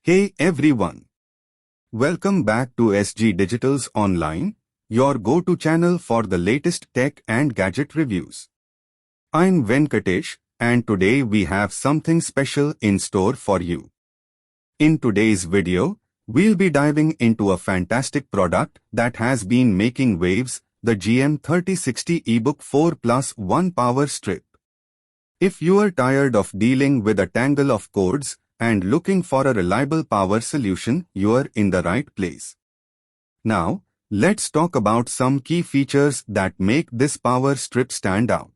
Hey everyone! Welcome back to SG Digital's Online, your go-to channel for the latest tech and gadget reviews. I'm Venkatesh, and today we have something special in store for you. In today's video, we'll be diving into a fantastic product that has been making waves, the GM3060 eBook 4+1 Power Strip. If you are tired of dealing with a tangle of cords and looking for a reliable power solution, you are in the right place. Now, let's talk about some key features that make this power strip stand out.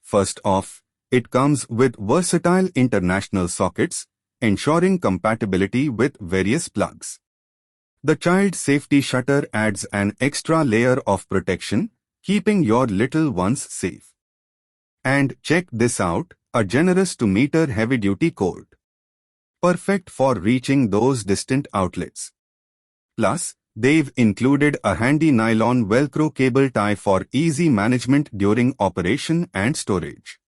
First off, it comes with Verstile International sockets, ensuring compatibility with various plugs. The child safety shutter adds an extra layer of protection, keeping your little ones safe. And check this out, a generous 2-meter heavy-duty cord. Perfect for reaching those distant outlets. Plus, they've included a handy nylon velcro cable tie for easy management during operation and storage.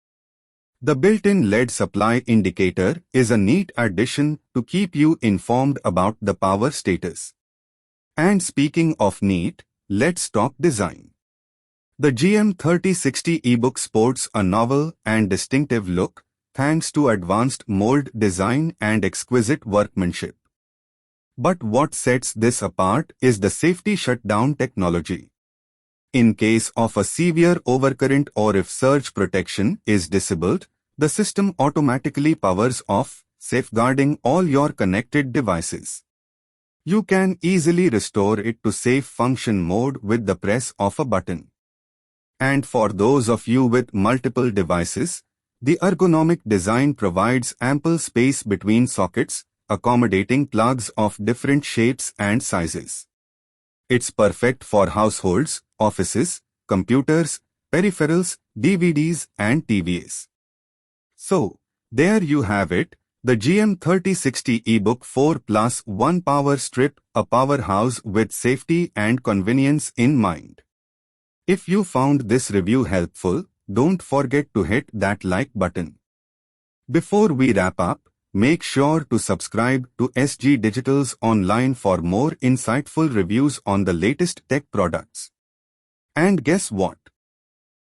The built-in LED supply indicator is a neat addition to keep you informed about the power status. And speaking of neat, let's talk design. The GM3060 eBook sports a novel and distinctive look, thanks to advanced mold design and exquisite workmanship. But what sets this apart is the safety shutdown technology. In case of a severe overcurrent or if surge protection is disabled, the system automatically powers off, safeguarding all your connected devices. You can easily restore it to safe function mode with the press of a button. And for those of you with multiple devices, the ergonomic design provides ample space between sockets, accommodating plugs of different shapes and sizes. It's perfect for households, offices, computers, peripherals, DVDs and TVs. So, there you have it, the GM3060 eBook 4+1 Power Strip, a powerhouse with safety and convenience in mind. If you found this review helpful, don't forget to hit that like button. Before we wrap up, make sure to subscribe to SG Digital's Online for more insightful reviews on the latest tech products. And guess what?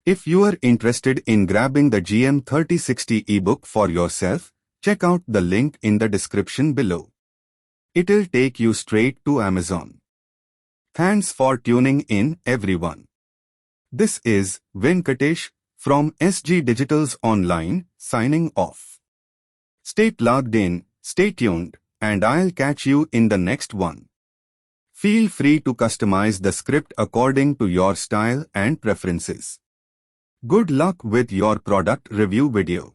If you are interested in grabbing the GM3060 eBook for yourself, check out the link in the description below. It'll take you straight to Amazon. Thanks for tuning in, everyone. This is Venkatesh from SG Digital's Online, signing off. Stay plugged in, stay tuned, and I'll catch you in the next one. Feel free to customize the script according to your style and preferences. Good luck with your product review video.